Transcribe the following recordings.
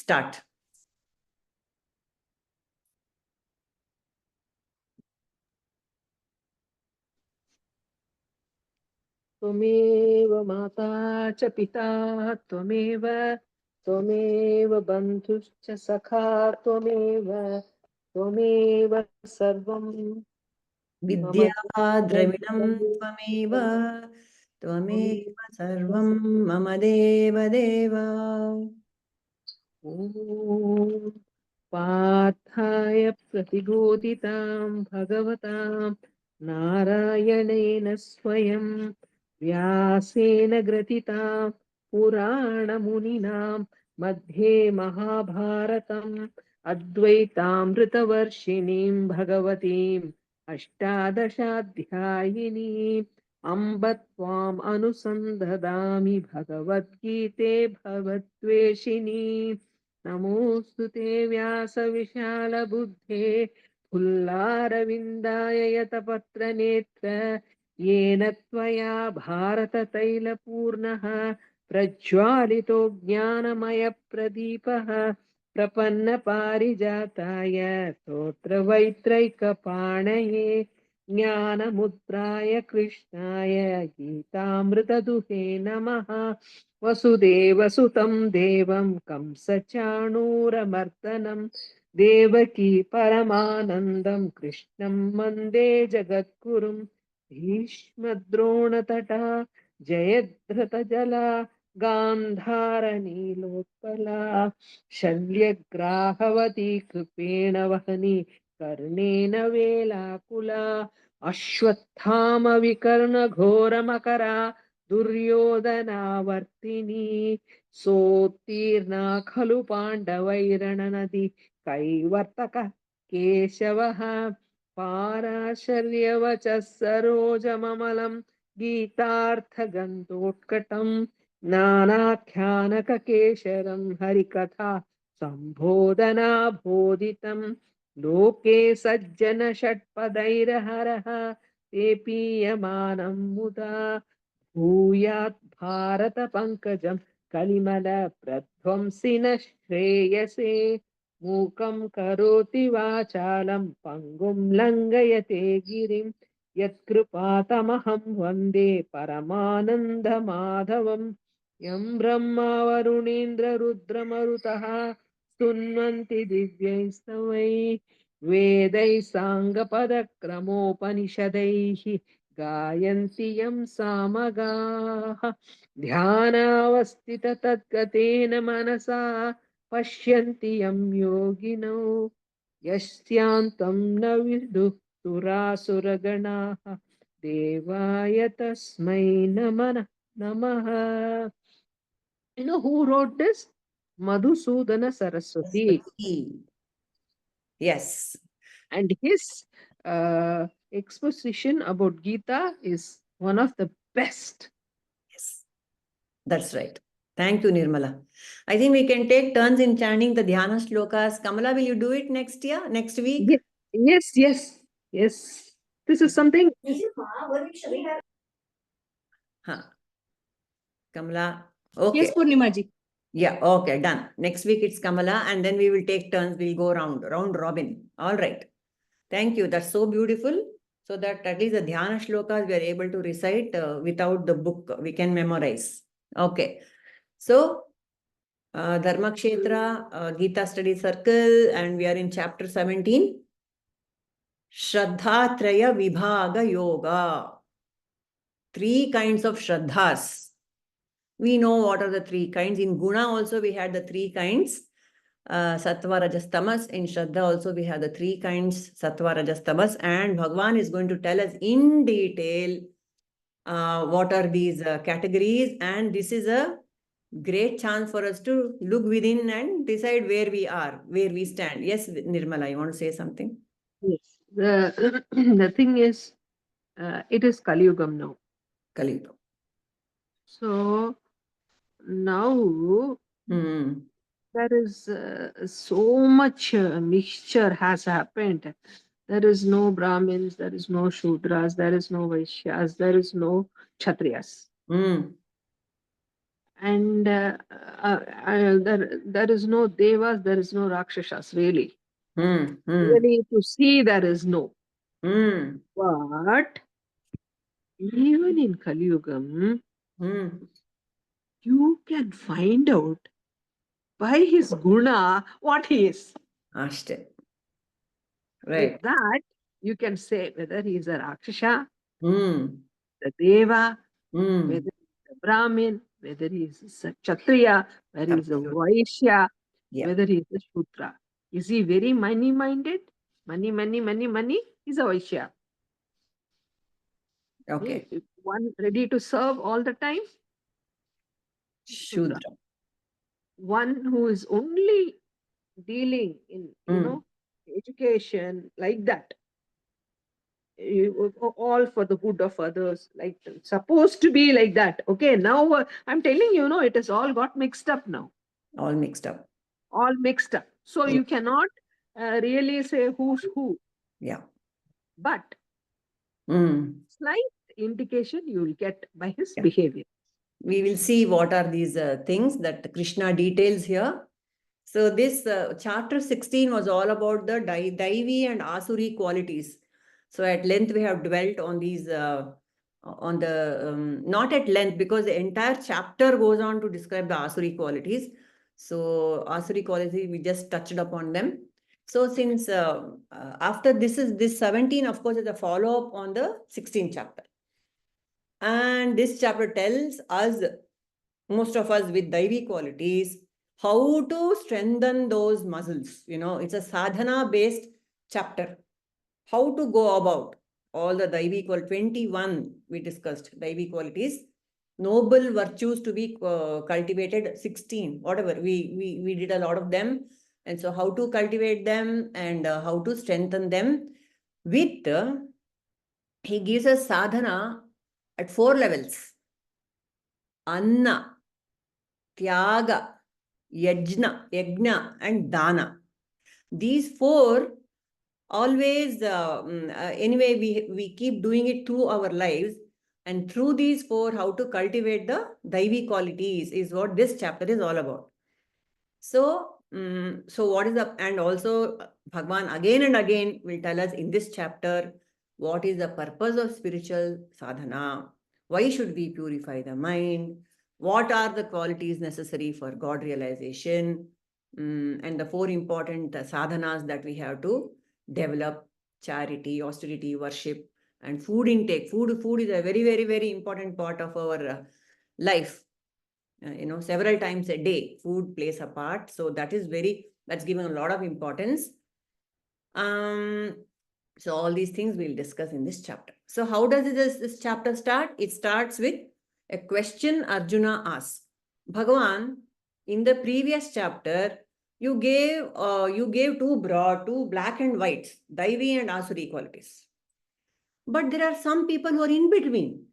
Start. Tvameva mata cha pita tvameva bandhuscha sakha tvameva sarvam Vidya dravidam tvameva sarvam mama deva deva. Om Pathaya pratigoditam bhagavatam Narayanena swayam Vyasena gratitam Purana muninam Madhye Mahabharatam Advaitamritavarshinim Bhagavatim Ashtadashadhyayinim Ambatvam anusandadami Bhagavadgite bhavatveshini Namostute Vyasa Vishala Buddhe Pullaravindaya Yatapatra Netra Yena Tvaya Bharata Taila Purnaha Prajwalito Jnanamaya Pradipaha Prapanna Parijataya Totra Vaitraika Panaye Jnana Mudraya Krishnaya Gita Duhe Namaha Vasudeva Sutam Devam Kamsachanuramartanam Devaki Paramanandam Krishnam Mande Jagadgurum Bhishmadronatata Jayadhrata Jala Gandhara Nilotpala Shalyagrahavati Kripena Vahani Karnena Velakula Ashwathama Vikarna Ghora Makara Duryodhanavartini Sotirna Khalu Pandavairananadi Kaivartaka Keshavaha Parasharyavachas Sarojamamalam Gitartha Gandotkatam Nanakyanaka Kesharam Harikatha Sambodhana Bodhitam Loke Sajjana Shatpadairaharaha Tepiyamanam Muda Bhuyat Bharata Pankajam Kalimala Pradvamsina Shreyase Mukam Karoti Vachalam Pangum Langayate Girim Yatkrupatamaham Vande Paramananda Madhavam Yam Brahma Varunendra Rudra Marutaha Sunvanti Divyaistavai Vedai Sangha Padakramopanishadaihi Gayanti yam samagaha dhyanavastita tadgatena manasa pashyanti yam yogino yasyantam na vidu surasuraganaha devaya tasmai namaha. You know who wrote this? Madhusudana Saraswati. Yes. And his exposition about Gita is one of the best. Yes, that's right. Thank you, Nirmala. I think we can take turns in chanting the Dhyana shlokas. Kamala, will you do it next week? Yes. This is something. Kamala. Okay. Yes, Purnima-ji. Yeah, okay, done. Next week it's Kamala, and then we will take turns. We'll go round robin. All right. Thank you. That's so beautiful. So that at least the Dhyana shlokas we are able to recite without the book. We can memorize. Okay. So, Dharma Kshetra, Gita Study Circle, and we are in chapter 17. Shraddha Traya Vibhaga Yoga. 3 kinds of Shraddhas. We know what are the 3 kinds. In Guna also we had the 3 kinds. Sattva, Rajas, Tamas. In Shraddha also we have the 3 kinds, Sattva, Rajas, Tamas. And Bhagavan is going to tell us in detail what are these categories. And this is a great chance for us to look within and decide where we are, where we stand. Yes, Nirmala, you want to say something? Yes. The thing is, it is Kali Yugam now. Kali Yugam. So now there is so much mixture has happened. There is no Brahmins, there is no Shudras, there is no Vaishyas, there is no Kshatriyas. And there is no devas, there is no rakshasas, really. Really, to see, there is no. But even in Kali Yugam, you can find out by his guna what he is. Ashte. With Right. that, you can say whether he is a rakshasa, Mm. the deva, Mm. whether he's a brahmin, whether he is a kshatriya, whether he is a Absolutely. vaishya, Yeah. whether he is a shudra. Is he very money-minded? Money, he's a vaishya. Okay. One ready to serve all the time? Shudra. Shudra. One who is only dealing in, education like that. All for the good of others, like supposed to be like that. Okay, now I'm telling you, it has all got mixed up now. All mixed up. All mixed up. So Yeah. you cannot really say who's who. Yeah. But slight indication you will get by his behavior. We will see what are these things that Krishna details here. So this chapter 16 was all about the Daivi and Asuri qualities. So at length we have dwelt on these, on the, not at length because the entire chapter goes on to describe the Asuri qualities. So Asuri qualities, we just touched upon them. So since after this 17, of course, is a follow-up on the 16th chapter. And this chapter tells us, most of us with Daivi qualities, how to strengthen those muscles. It's a sadhana-based chapter. How to go about all the Daivi qualities. 21 we discussed, Daivi qualities. Noble virtues to be cultivated, 16, whatever. We did a lot of them. And so how to cultivate them and how to strengthen them with, he gives us sadhana at 4 levels. Anna, Tyaga, Yajna, and Dana. These 4 always, anyway, we keep doing it through our lives. And through these 4, how to cultivate the Daivi qualities is what this chapter is all about. So, what is the, and also Bhagavan again and again will tell us in this chapter, what is the purpose of spiritual sadhana? Why should we purify the mind? What are the qualities necessary for God realization? And the 4 important sadhanas that we have to develop: charity, austerity, worship, and food intake. Food is a very, very, very important part of our life. Several times a day, food plays a part. So that's given a lot of importance. So all these things we'll discuss in this chapter. So how does this chapter start? It starts with a question Arjuna asks. Bhagavan, in the previous chapter, you gave 2 black and white, Daivi and Asuri qualities. But there are some people who are in between.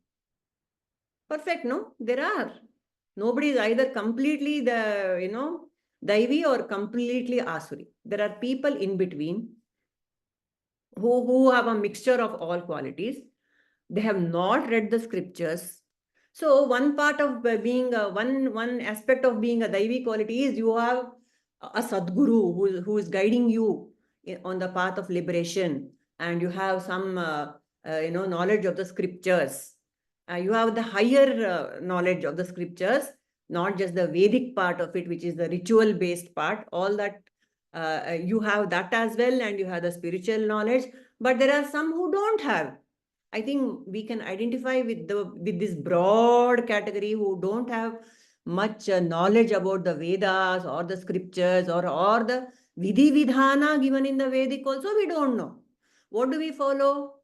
Perfect, no? There are. Nobody is either completely Daivi or completely Asuri. There are people in between who have a mixture of all qualities. They have not read the scriptures. So one part of being one aspect of being a Daivi quality is you have a Sadguru who is guiding you on the path of liberation, and you have some knowledge of the scriptures. You have the higher knowledge of the scriptures, not just the Vedic part of it, which is the ritual based part. All that you have that as well, and you have the spiritual knowledge. But there are some who don't have. I think we can identify with this broad category who don't have much knowledge about the Vedas or the scriptures or the vidhi-vidhāna given in the Vedic also. We don't know. What do we follow?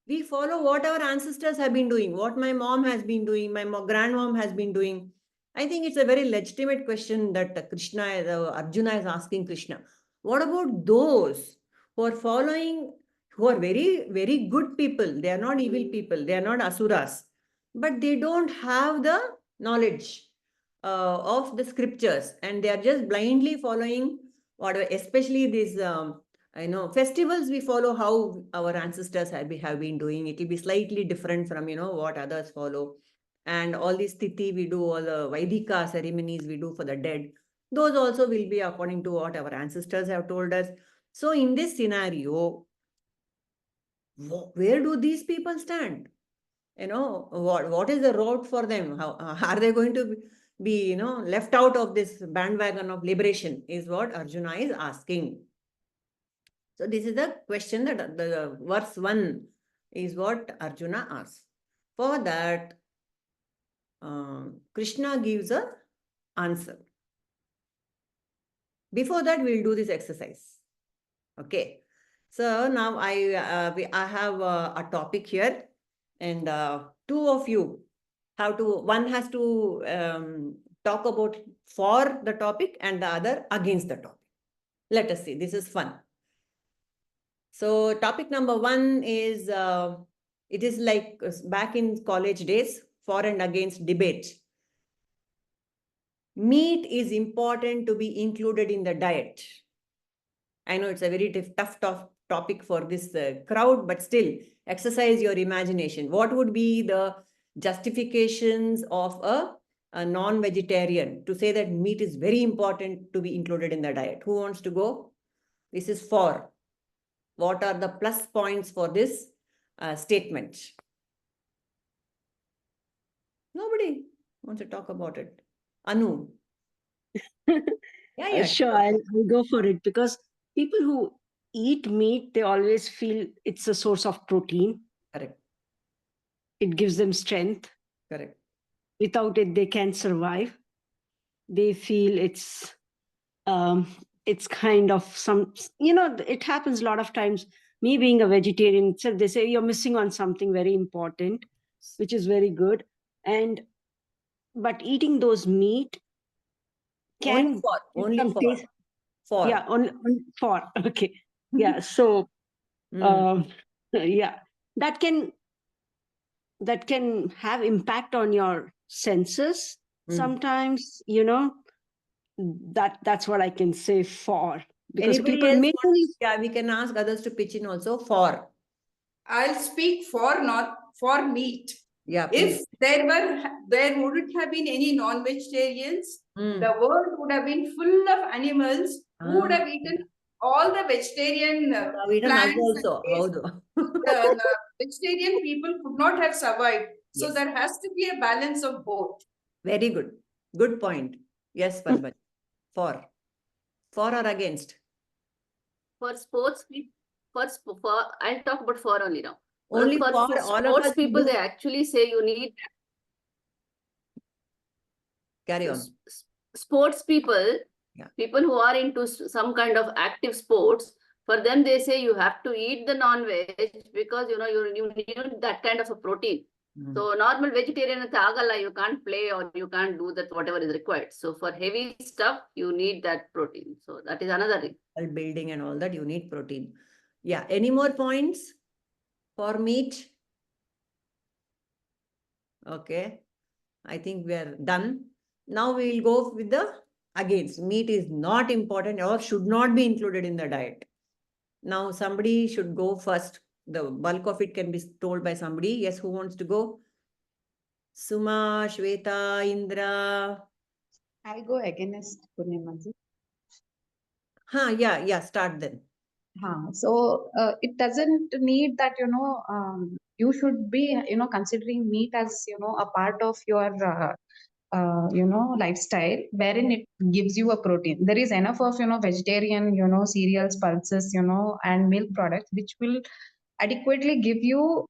We follow what our ancestors have been doing, what my mom has been doing, my grandmom has been doing. I think it's a very legitimate question that Arjuna is asking Krishna. What about those who are following, who are very, very good people? They are not evil people. They are not asuras. But they don't have the knowledge of the scriptures. And they are just blindly following whatever, especially these festivals. We follow how our ancestors have been doing. It will be slightly different from what others follow. and all these titi we do, all the Vaidika ceremonies we do for the dead, those also will be according to what our ancestors have told us. So in this scenario, where do these people stand? What is the road for them? How are they going to be left out of this bandwagon of liberation, is what Arjuna is asking. So this is the question that the verse 1 is what Arjuna asks. For that, Krishna gives an answer. Before that, we'll do this exercise. Okay. So now I have a topic here, and two of you one has to talk about for the topic and the other against the topic. Let us see. This is fun. So topic number 1 is, it is like back in college days, for and against debate. Meat is important to be included in the diet. I know it's a very tough topic for this crowd, but still exercise your imagination. What would be the justifications of a non-vegetarian to say that meat is very important to be included in the diet? Who wants to go? This is for. What are the plus points for this statement? Nobody wants to talk about it. Anu. Yeah. Sure, I'll go for it, because people who eat meat, they always feel it's a source of protein. Correct. It gives them strength. Correct. Without it, they can't survive. They feel it's kind of some, it happens a lot of times. Me being a vegetarian itself, they say you're missing on something very important, which is very good. But eating those meat can only for. Yeah, only for. Okay. Yeah. So yeah, that can have impact on your senses sometimes, that's what I can say for. Because anybody people else we can ask others to pitch in also for. I'll speak for, not for meat. Yeah. If there wouldn't have been any non-vegetarians, the world would have been full of animals who would have eaten all the vegetarian plants. Also. The vegetarian people could not have survived. So yes, there has to be a balance of both. Very good. Good point. Yes, Parvati. For or against? For sports people, I'll talk about for only now. Only for all sports of us people, they actually say you need. Carry on. Sports people, people who are into some kind of active sports, for them they say you have to eat the non-veg because you need that kind of a protein. So normal vegetarian you can't play or you can't do that whatever is required. So for heavy stuff you need that protein. So that is another thing. Building and all that, you need protein. Yeah. Any more points for meat? Okay. I think we are done. Now we will go with the against. Meat is not important or should not be included in the diet. Now somebody should go first. The bulk of it can be told by somebody. Yes, who wants to go? Suma, Shweta, Indra. I'll go against Purnima-ji. Yeah, start then. So it doesn't need that, you should be, considering meat as, a part of your, lifestyle, wherein it gives you a protein. There is enough of, vegetarian, cereals, pulses, and milk products, which will adequately give you,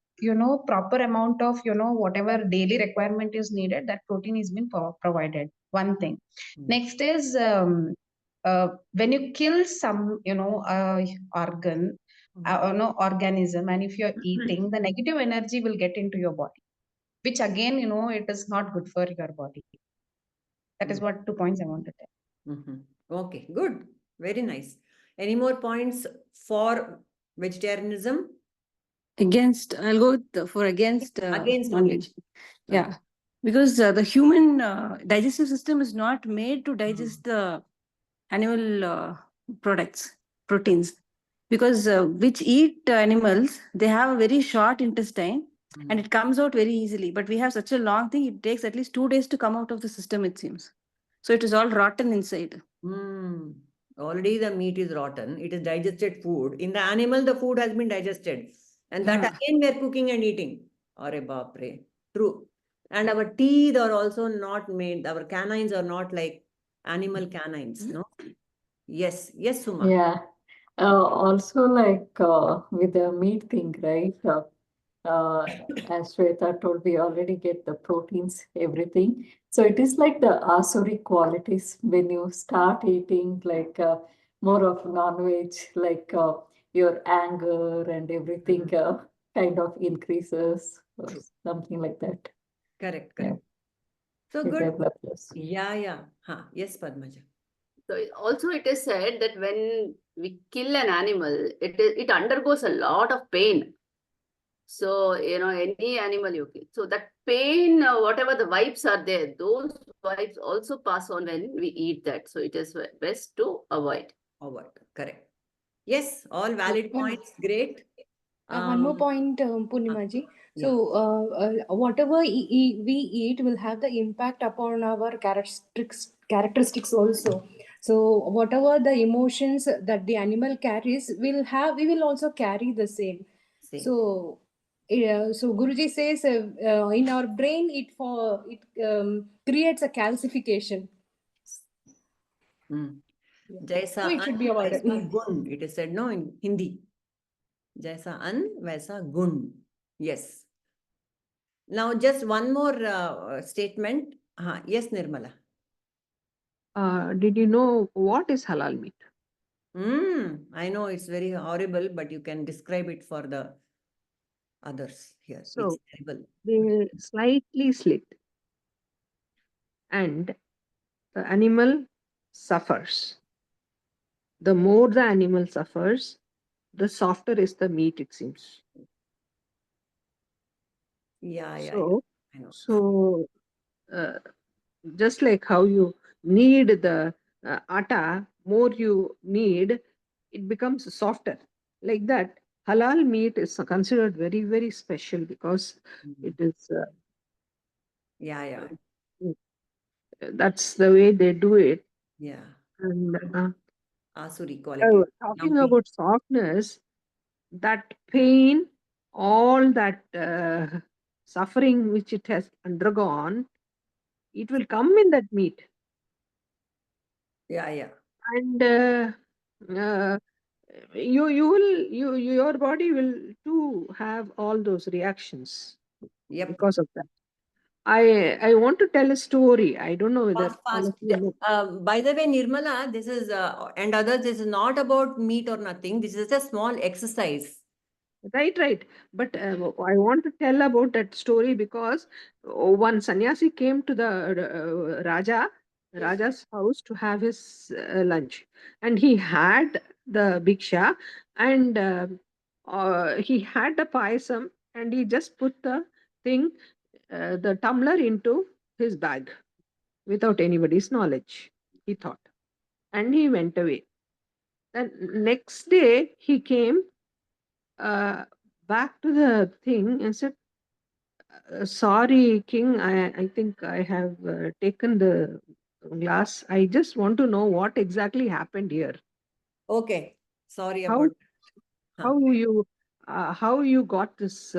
proper amount of, whatever daily requirement is needed, that protein is being provided. One thing. Next is, when you kill some, organ, organism, and if you're eating, the negative energy will get into your body, which again, it is not good for your body. That is what 2 points I want to tell. Okay, good. Very nice. Any more points for vegetarianism? Against, I'll go for against. Against only. Yeah. Because the human digestive system is not made to digest the animal proteins. Because which eat animals, they have a very short intestine And it comes out very easily. But we have such a long thing, it takes at least 2 days to come out of the system, it seems. So it is all rotten inside. Already the meat is rotten. It is digested food. In the animal, the food has been digested. And that again we are cooking and eating. Arre baapre. True. And our teeth are also not made. Our canines are not like animal canines, no? Yes. Yes, Suma. Yeah. Also, like with the meat thing, right? As Shweta told, we already get the proteins, everything. So it is like the asuri qualities when you start eating like more of non-veg, like your anger and everything kind of increases or something like that. Correct. Yeah. So We good. develop this. Yeah. Yes, Padmaja. So also it is said that when we kill an animal, it undergoes a lot of pain. So, any animal you kill. So that pain, whatever the vibes are there, those vibes also pass on when we eat that. So it is best to avoid. Correct. Yes, all valid points. Great. One more point, Purnimaji. So, whatever we eat will have the impact upon our characteristics also. So, whatever the emotions that the animal carries, we will also carry the same. So, so Guruji says in our brain it creates a calcification. Jaisa So it should be avoided. gun. It is said no in Hindi. Jaisa an, vaisa gun. Yes. Now just one more statement. Yes, Nirmala. Did you know what is halal meat? I know it's very horrible, but you can describe it for the others here. So it's terrible. they slightly slit, and the animal suffers. The more the animal suffers, the softer is the meat, it seems. Yeah. I know. So just like how you need the atta, more you need, it becomes softer. Like that, halal meat is considered very, very special because it is. That's the way they do it. Yeah. And Asuri quality. talking about softness, that pain, all that suffering which it has undergone, it will come in that meat. Yeah. And your body will too have all those reactions because of that. I want to tell a story. I don't know whether fast. By the way, Nirmala, this is and others, this is not about meat or nothing. This is a small exercise. Right. But I want to tell about that story because one sannyasi came to the Raja's house to have his lunch, and he had the bhiksha, and he had the payasam, and he just put the thing, the tumbler into his bag without anybody's knowledge, he thought, and he went away. Then next day he came back to the thing and said, sorry, King, I think I have taken the glass. I just want to know what exactly happened here. Okay. Sorry about that. How you got this,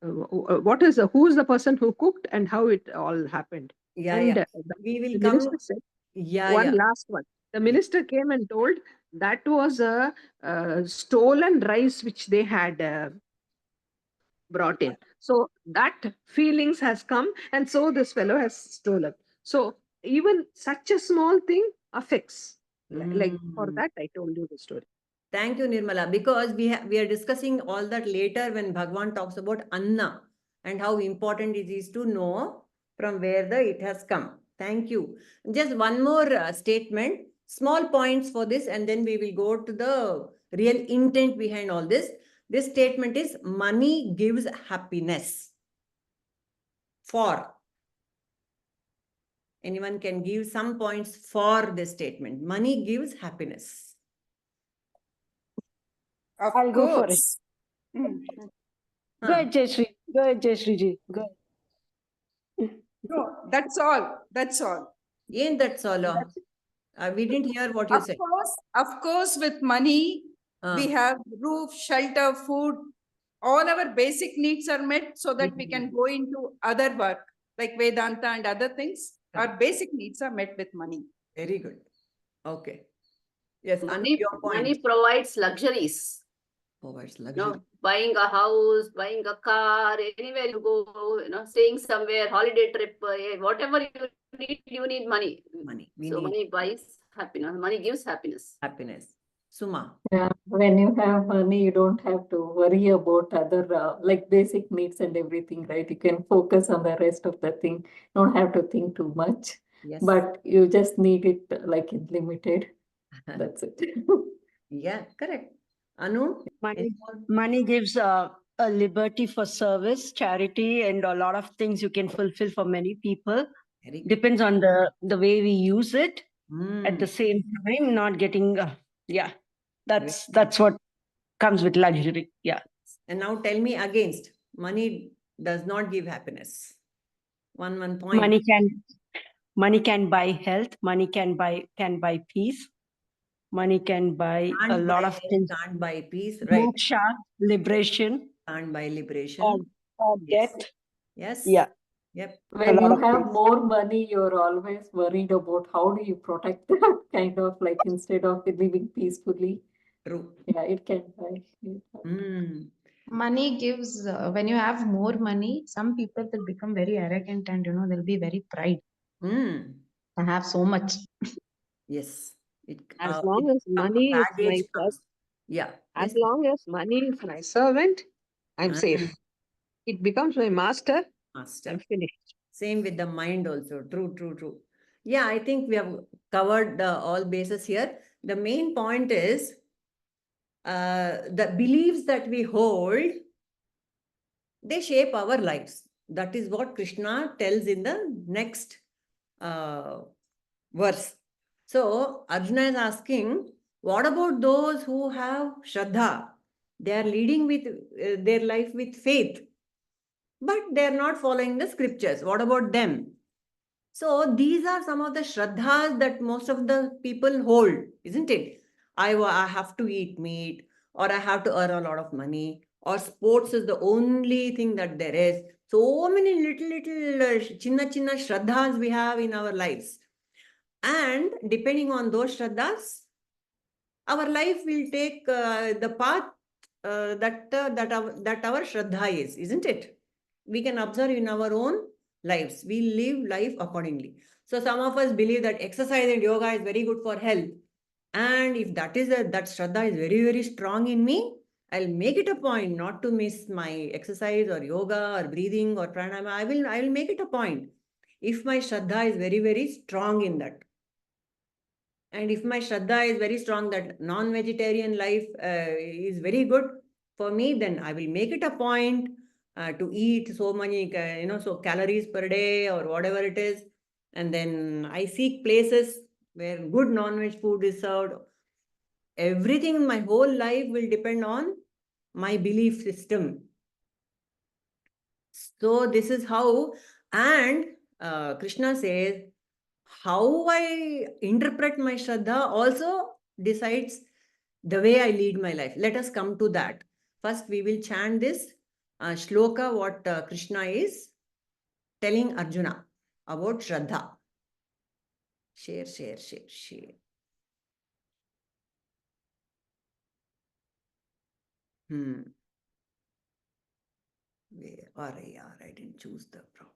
who's the person who cooked and how it all happened. We will come. Minister said, last one. The minister came and told that was a stolen rice which they had brought in. So that feelings has come, and so this fellow has stolen. So even such a small thing affects. Like for that, I told you the story. Thank you, Nirmala, because we are discussing all that later when Bhagavan talks about Anna and how important it is to know from where it has come. Thank you. Just one more statement, small points for this, and then we will go to the real intent behind all this. This statement is money gives happiness. For. Anyone can give some points for this statement. Money gives happiness. I'll go for it. Go ahead, Jayashree. Go ahead, Jayashree ji. Go ahead. No, that's all. That's all. Ain't that all? We didn't hear what you said. Of course, with money, we have roof, shelter, food. All our basic needs are met so that we can go into other work like Vedanta and other things. Our basic needs are met with money. Very good. Okay. Yes, Money, your point. money provides luxuries. Provides You luxury. know, buying a house, buying a car, anywhere you go, you know, staying somewhere, holiday trip, whatever you need money. Money. Money buys happiness. Money gives happiness. Happiness. Suma. Yeah, when you have money, you don't have to worry about other like basic needs and everything, right? You can focus on the rest of the thing. You don't have to think too much, Yes. but you just need it like in limited. That's it. Yeah, correct. Anu? Money gives a liberty for service, charity, and a lot of things you can fulfill for many people. Very good. Depends on the way we use it. At the same time, not getting that's what comes with luxury. Yeah. And now tell me against. Money does not give happiness. One point. Money can buy health. Money can buy peace. Money can buy a lot of things. Can't buy peace. Right. Moksha, liberation. Can't buy liberation. Or death. Yes. Yeah. Yep. When lot you of have things. more money, you're always worried about how do you protect that, kind of like instead of living peacefully. True. Yeah, it can buy. Money gives, when you have more money, some people will become very arrogant and, they'll be very pride. I have so much. Yes. As long as money is my first, yeah. as long as money is my servant, I'm safe. It becomes my master. I'm finished. Same with the mind also. True. Yeah, I think we have covered all bases here. The main point is the beliefs that we hold, they shape our lives. That is what Krishna tells in the next verse. So Arjuna is asking, what about those who have Shraddha? They are leading with their life with faith, but they are not following the scriptures. What about them? So these are some of the Shraddhas that most of the people hold, isn't it? I have to eat meat, or I have to earn a lot of money, or sports is the only thing that there is. So many little chinna Shraddhas we have in our lives. And depending on those Shraddhas, our life will take the path that our Shraddha is, isn't it? We can observe in our own lives. We live life accordingly. So some of us believe that exercise and yoga is very good for health. And if that Shraddha is very, very strong in me, I'll make it a point not to miss my exercise or yoga or breathing or pranayama. I will make it a point. If my Shraddha is very, very strong in that. And if my Shraddha is very strong that non-vegetarian life is very good for me, then I will make it a point to eat so many, so calories per day or whatever it is. And then I seek places where good non-veg food is served. Everything in my whole life will depend on my belief system. So this is how, and Krishna says, how I interpret my Shraddha also decides the way I lead my life. Let us come to that. First, we will chant this shloka, what Krishna is telling Arjuna about Shraddha. Share. Where are I didn't choose the proper.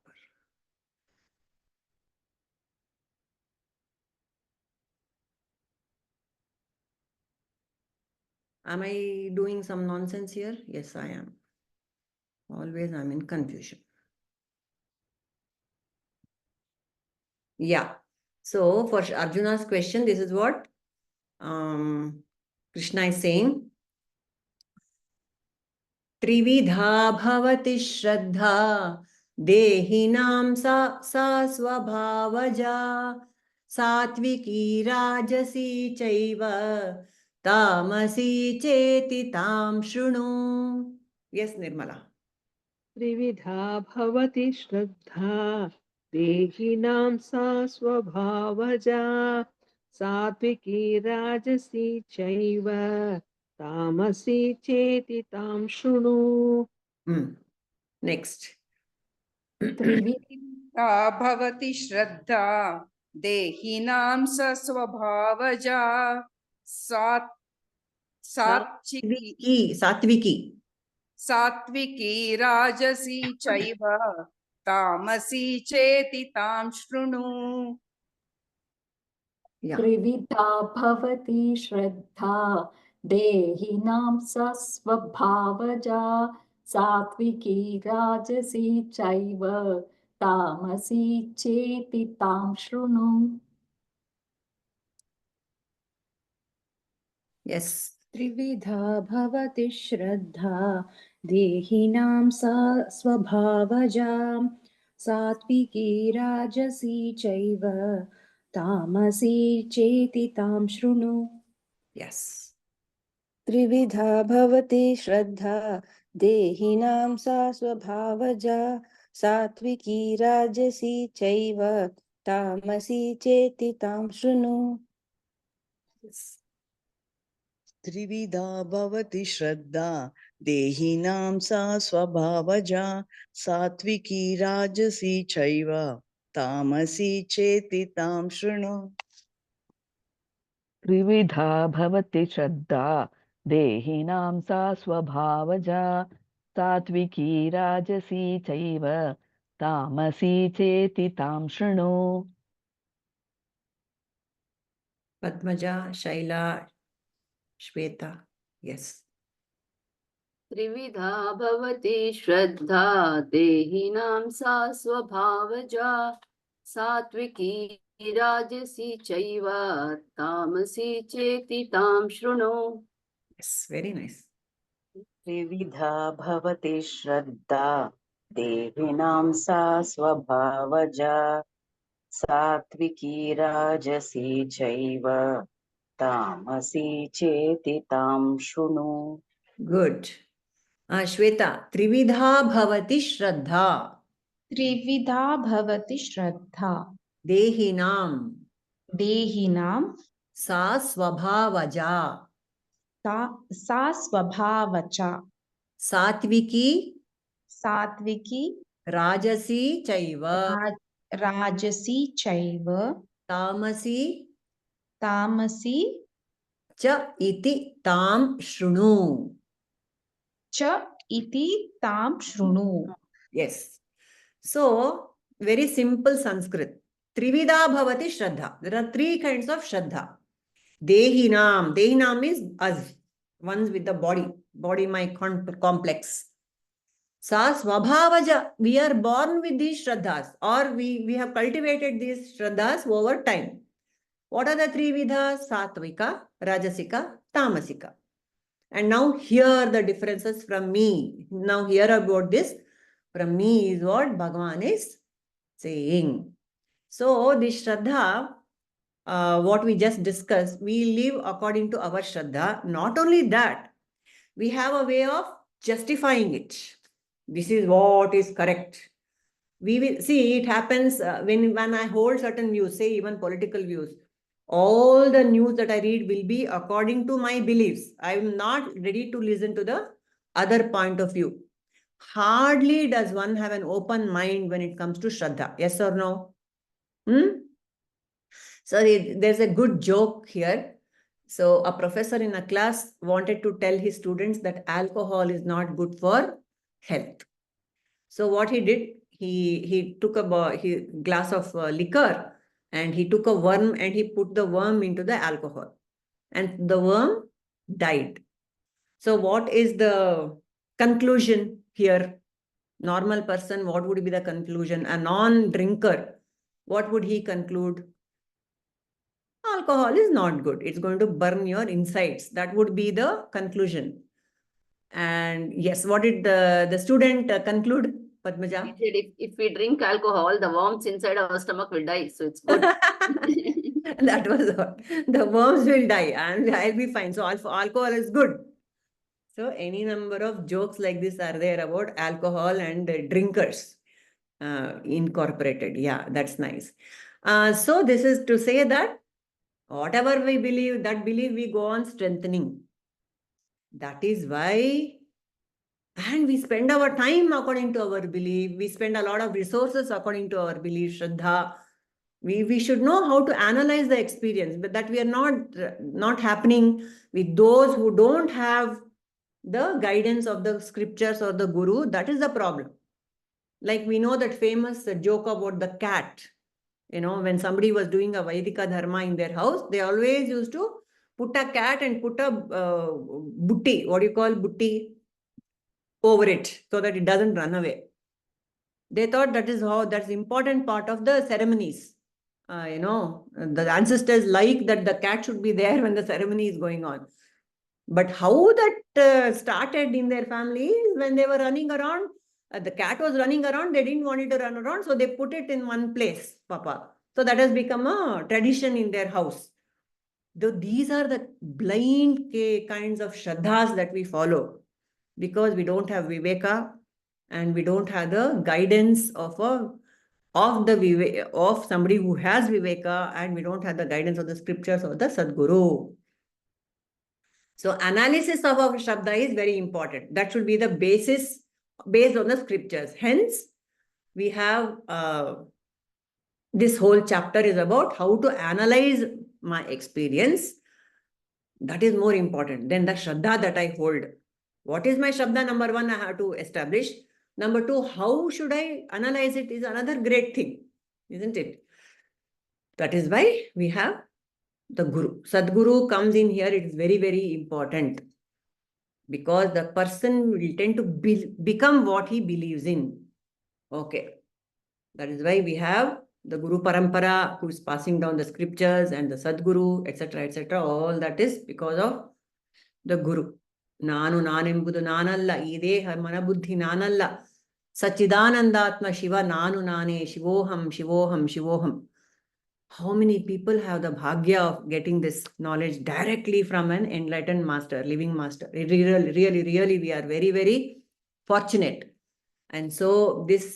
Am I doing some nonsense here? Yes, I am. Always I'm in confusion. Yeah. So for Arjuna's question, this is what Krishna is saying. Tri-vidhā bhavati śhraddhā dehināṁ sa svabhāva-jā sāttvikī rājasī chaiva tāmasī cheti tāṁ śhrīṇu. Yes, Nirmala. त्रिविधा भवति श्रद्धा देहिनां सा स्वभावजा सात्विकी राजसी चैव तामसी चेति तां शृणु. Next. त्रिविधा भवति श्रद्धा देहिनां सा स्वभावजा sāttvikī rājasī chaiva tāmasī cheti tāṁ śhrīṇu. त्रिविधा भवति श्रद्धा देहिनां सा स्वभावजा सात्विकी राजसी चैव तामसी चेति तां शृणु. Yes. त्रिविधा भवति श्रद्धा देहिनां सा स्वभावजा सात्विकी राजसी चैव तामसी चेति तां शृणु. Yes. त्रिविधा भवति श्रद्धा देहिनां सा स्वभावजा सात्विकी राजसी चैव तामसी चेति तां शृणु. त्रिविधा भवति श्रद्धा देहिनां सा स्वभावजा सात्विकी राजसी चैव तामसी चेति तां शृणु. त्रिविधा भवति श्रद्धा देहिनां सा स्वभावजा सात्विकी राजसी चैव तामसी चेति तां शृणु. Padmaja, Shaila, Shweta. Yes. त्रिविधा भवति श्रद्धा देहिनां सा स्वभावजा सात्विकी राजसी चैव तामसी चेति तां शृणु. Yes, very nice. त्रिविधा भवति श्रद्धा देहिनां सा स्वभावजा सात्विकी राजसी चैव तामसी चेति तां शृणु. Good. Shweta, Trividha bhavati Shraddha. त्रिविधा भवति श्रद्धा Dehinam. देहिनां Sa svabhāva-jā. सा स्वभावचा Sāttvikī. सात्विकी Rājasī chaiva. राजसी चैव Tāmasī. तामसी Cha iti tam shrunu. च इति तां शृणु. Yes. So, very simple Sanskrit. Trividha bhavati Shraddha. There are three kinds of Shraddha. Dehinam. Dehinam is us. Ones with the body. Body-mind complex. Sa svabhāva-jā. We are born with these Shraddhas. Or we have cultivated these Shraddhas over time. What are the three vidhas? Sāttvika, rājasika, tāmasika. And now here the differences from me. Now hear about this. From me is what Bhagavan is saying. So this Shraddha, what we just discussed, we live according to our Shraddha. Not only that, we have a way of justifying it. This is what is correct. We will see it happens when I hold certain views, say even political views. All the news that I read will be according to my beliefs. I am not ready to listen to the other point of view. Hardly does one have an open mind when it comes to Shraddha. Yes or no? So there's a good joke here. So a professor in a class wanted to tell his students that alcohol is not good for health. So what he did, he took a glass of liquor and he took a worm and he put the worm into the alcohol. And the worm died. So what is the conclusion here? Normal person, what would be the conclusion? A non-drinker, what would he conclude? Alcohol is not good. It's going to burn your insides. That would be the conclusion. And yes, what did the student conclude, Padmaja? He said if we drink alcohol, the worms inside our stomach will die. So it's good. That was what. The worms will die and I'll be fine. So alcohol is good. So any number of jokes like this are there about alcohol and drinkers incorporated. Yeah, that's nice. So this is to say that whatever we believe, that belief we go on strengthening. That is why, and we spend our time according to our belief. We spend a lot of resources according to our belief, Shraddha. We should know how to analyze the experience, but that we are not happening with those who don't have the guidance of the scriptures or the guru. That is the problem. Like we know that famous joke about the cat. You know, when somebody was doing a Vaidika dharma in their house, they always used to put a cat and put a butti, what do you call butti, over it so that it doesn't run away. They thought that's important part of the ceremonies. You know, the ancestors like that the cat should be there when the ceremony is going on. But how that started in their family is when they were running around, the cat was running around, they didn't want it to run around, so they put it in one place, Papa. So that has become a tradition in their house. Though these are the blind kinds of shraddhas that we follow, because we don't have viveka and we don't have the guidance of somebody who has viveka, and we don't have the guidance of the scriptures or the Sadguru. So analysis of our shabda is very important. That should be the basis based on the scriptures. Hence, we have this whole chapter is about how to analyze my experience. That is more important than the shraddha that I hold. What is my shabda? Number one, I have to establish. Number two, how should I analyze it is another great thing, isn't it? That is why we have the Guru. Sadguru comes in here. It is very, very important, because the person will tend to become what he believes in. Okay. That is why we have the Guru Parampara, who is passing down the scriptures, and the Sadguru, etc., etc. All that is because of the Guru. Nanu nanembudu nanalla, ideha manabuddhi nanalla, Sachidanandatma Shiva nanu nane, Shivoham, Shivoham, Shivoham. How many people have the bhagya of getting this knowledge directly from an enlightened master, living master? Really, we are very, very fortunate. And so this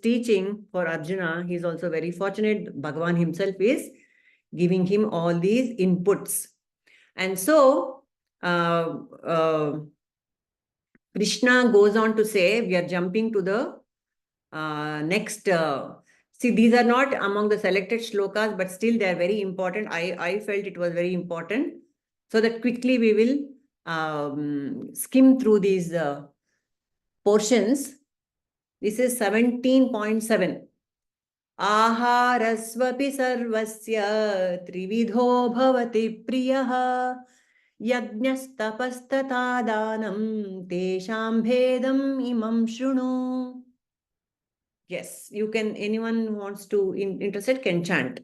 teaching for Arjuna, he is also very fortunate. Bhagavan himself is giving him all these inputs. And so Krishna goes on to say, we are jumping to the next. See, these are not among the selected shlokas, but still they are very important. I felt it was very important. So that quickly we will skim through these portions. This is 17.7. Aharasvapi sarvasya tri-vidhā bhavati priyaha yajñastapastata dānam tesham bhedam imam śhrīṇu. Yes, you can, anyone who wants to interested can chant.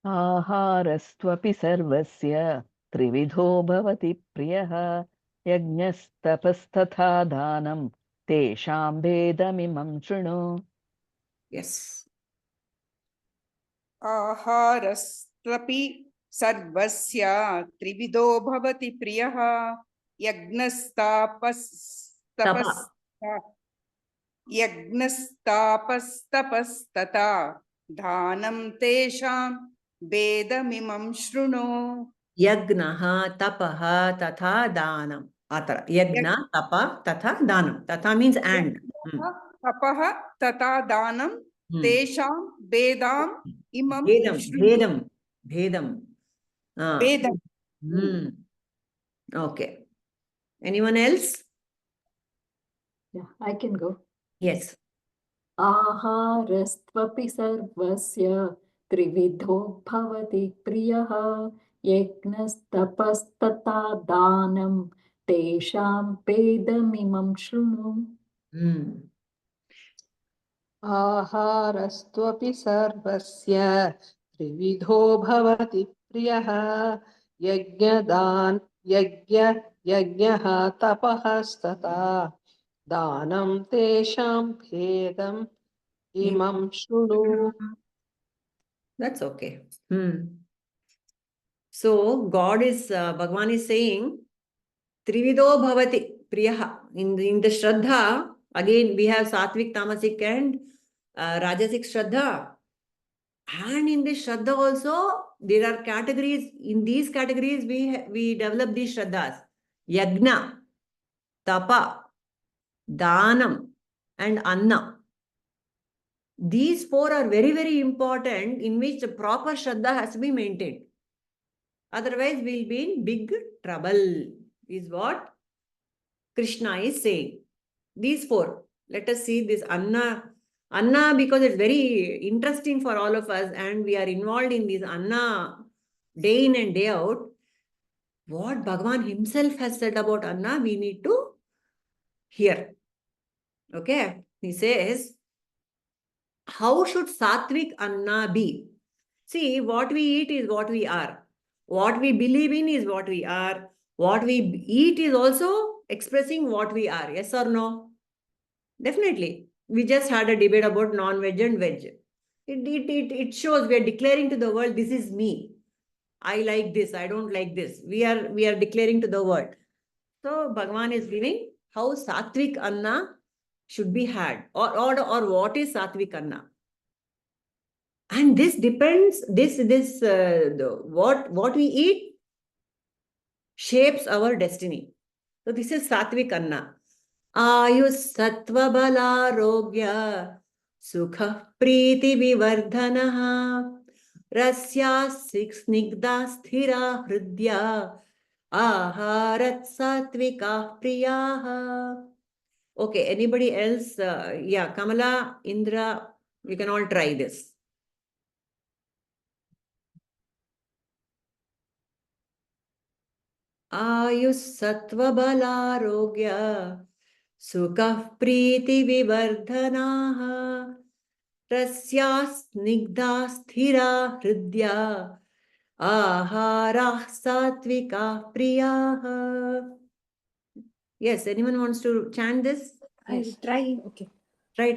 आहारस्त्वपि सर्वस्य त्रिविधो भवति प्रियः यज्ञस्तपस्तथा दानं तेषां भेदमिमं शृणु. Yes. Aharastvapi sarvasya trividho bhavati priyaha yajnastapastapastata dhanam tesham vedamimam shruno. Yagnaha tapaha tatha dhanam. Atara. Yagna tapa tatha dhanam. Tatha means and. Tapaha tata dhanam tesham vedam imam shruno. Bhedam. Vedam. Okay. Anyone else? Yeah, I can go. Yes. आहारस्त्वपि सर्वस्य त्रिविधो भवति प्रियः यज्ञस्तपस्तथा दानं तेषां भेदमिमं शृणु. आहारस्त्वपि सर्वस्य त्रिविधो भवति प्रियः यज्ञः तपस्तथा दानं तेषां भेदम् imam shruṇu. That's okay. So God is, Bhagavan is saying, tri-vidhā bhavati priyaha. In the śhraddhā, again we have sāttvic, tāmasic and rājasic śhraddhā. And in this śhraddhā also, there are categories. In these categories, we develop these śhraddhas. Yagna, tapa, dhanam, and anna. These four are very, very important, in which the proper śhraddha has to be maintained. Otherwise, we'll be in big trouble, is what Krishna is saying. These four. Let us see this anna. Anna, because it's very interesting for all of us, and we are involved in this anna day in and day out. What Bhagavan himself has said about anna, we need to hear. Okay? He says, how should sattvic anna be? See, what we eat is what we are. What we believe in is what we are. What we eat is also expressing what we are. Yes or no? Definitely. We just had a debate about non-veg and veg. It shows we are declaring to the world, this is me. I like this. I don't like this. We are declaring to the world. So Bhagavan is giving how sattvic anna should be had, or what is sattvic anna. And this depends, what we eat shapes our destiny. So this is sattvic anna. Ayus sattva bala rogya sukha priti vivardhanaha rasya snigdha sthira hridya aharat sattvika priyaha. Okay, anybody else? Yeah, Kamala, Indra, we can all try this. Ayus sattva bala rogya sukha priti vivardhanaha rasya snigdha sthira hridya ahara sattvika priyaha. Yes, anyone wants to chant this? I'll try. Okay. Try.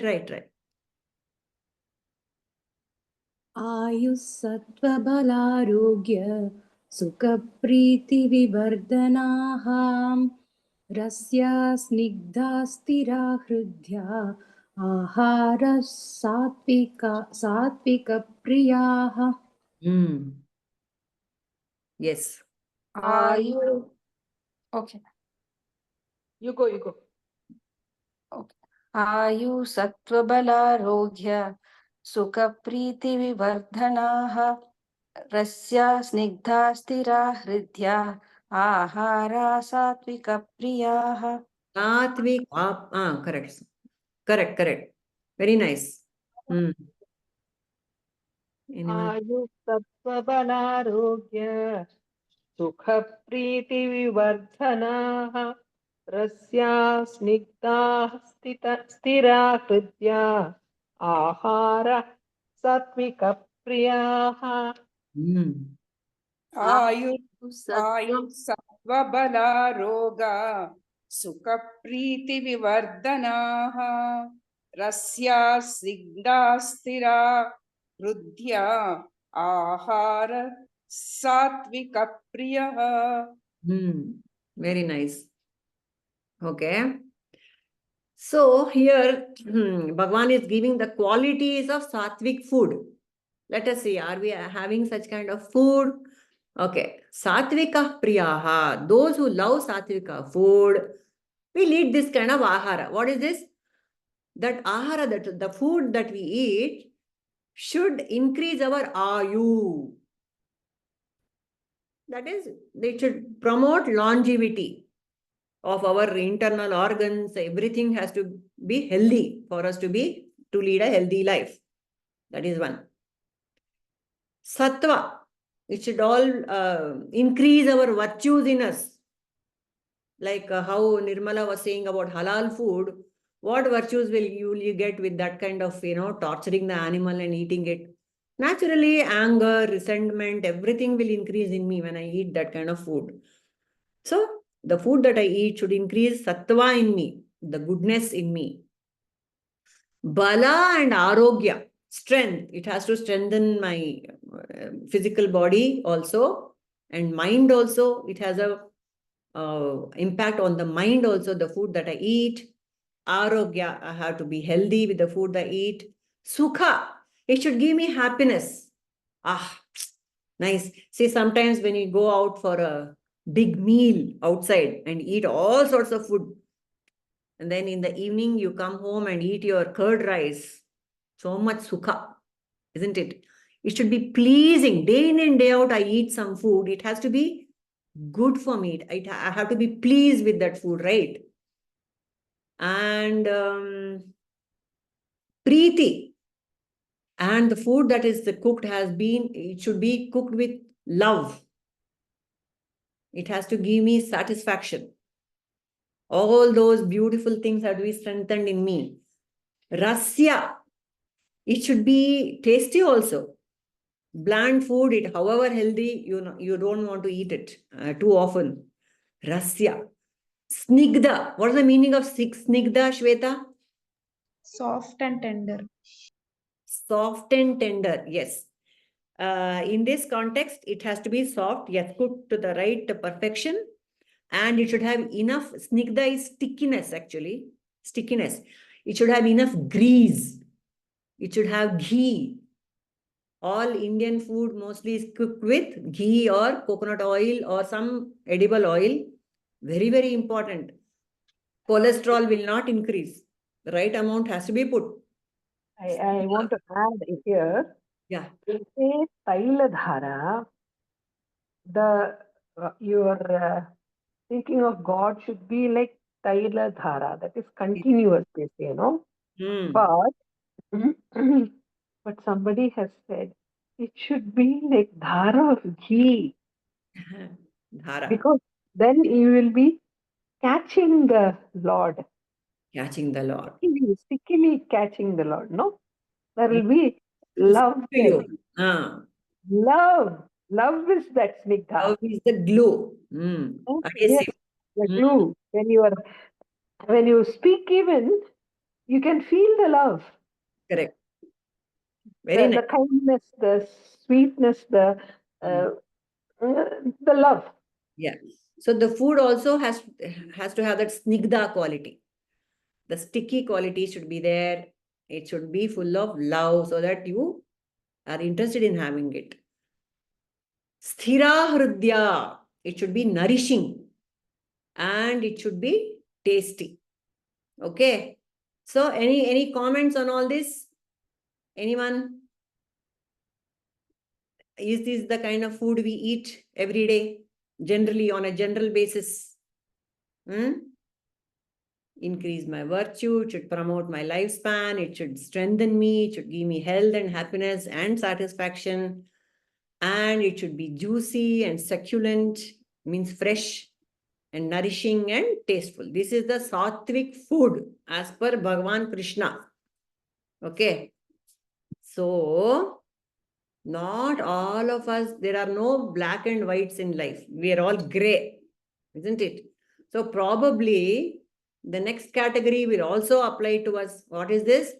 आयुस्सत्त्वबलारोग्य सुखप्रीतिविवर्धनाः रस्या स्निग्धा स्थिरा हृद्या आहारः सात्विकप्रियाः. Yes. Okay. You go. Okay. Ayu sattvabalarodhya sukhapriti vivardhanaha rasya snigdha stira hridya ahara sattvika priyaha. Sattvic, correct. Very nice. Ayu sattva-bala-rogya sukha-priti-vivardhanaha rasya snigdha stira hridya ahara sattvika priyaha. Ayus sattva bala roga sukha priti vivardhanaha rasya snigdha stira hridya ahara sattvika priyaha. Very nice. Okay. So here Bhagavan is giving the qualities of sattvic food. Let us see, are we having such kind of food? Okay. Sattvika priyaha. Those who love sattvika food will eat this kind of ahara. What is this? That ahara, that the food that we eat should increase our ayu. That is, they should promote longevity of our internal organs. Everything has to be healthy for us to lead a healthy life. That is one. Sattva, it should all increase our virtues in us. Like how Nirmala was saying about halal food. What virtues will you get with that kind of, torturing the animal and eating it? Naturally, anger, resentment, everything will increase in me when I eat that kind of food. So, the food that I eat should increase sattva in me, the goodness in me. Bala and arogya, strength. It has to strengthen my physical body also. And mind also, it has a impact on the mind also, the food that I eat. Arogya, I have to be healthy with the food I eat. Sukha, it should give me happiness. Ah, nice. See, sometimes when you go out for a big meal outside and eat all sorts of food, and then in the evening you come home and eat your curd rice, so much sukha, isn't it? It should be pleasing. Day in and day out, I eat some food. It has to be good for me. I have to be pleased with that food, right? And preeti. And the food that is cooked it should be cooked with love. It has to give me satisfaction. All those beautiful things have to be strengthened in me. Rasya. It should be tasty also. Bland food, however healthy, you don't want to eat it too often. Rasya. Snigdha. What is the meaning of snigdha, Shweta? Soft and tender. Soft and tender, yes. In this context, it has to be soft, yes, cooked to the right perfection. And it should have enough, snigdha is stickiness actually, stickiness. It should have enough grease. It should have ghee. All Indian food mostly is cooked with ghee or coconut oil or some edible oil. Very, very important. Cholesterol will not increase. The right amount has to be put. I want to add here. Yeah. It says Tailadhara. Your thinking of God should be like Tailadhara. That is continuous, But somebody has said it should be like dhara of ghee. Dhara. Because then you will be catching the Lord. Catching the Lord. Stickily catching the Lord, no? There will be love there. Love. Love is that snigdha. Love is the glue. Yes, the glue. When you speak even, you can feel the love. Correct. Very nice. The kindness, the sweetness, the love. Yeah. So the food also has to have that snigdha quality. The sticky quality should be there. It should be full of love so that you are interested in having it. Sthira hrudya. It should be nourishing. And it should be tasty. Okay. So any comments on all this? Anyone? Is this the kind of food we eat every day? Generally, on a general basis? Increase my virtue, it should promote my lifespan, it should strengthen me, it should give me health and happiness and satisfaction. And it should be juicy and succulent, means fresh and nourishing and tasteful. This is the sāttvic food as per Bhagavan Krishna. Okay. So, not all of us, there are no black and whites in life. We are all gray, isn't it? So probably the next category will also apply to us. What is this?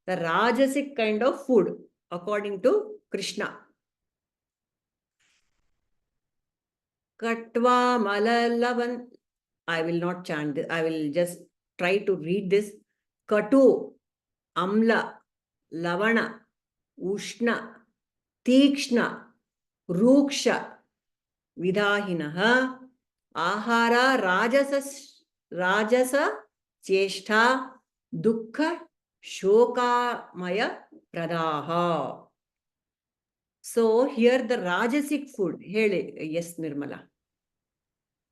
The rājasic kind of food, according to Krishna. Katva malalavan. I will not chant this. I will just try to read this. Katu, amla, lavana, ushna, tikshna, ruksha, vidhāhinaha, ahara, rājasa, cheshtha, dukkha, shokamaya, pradaha. So here the rājasic food. Yes, Nirmala.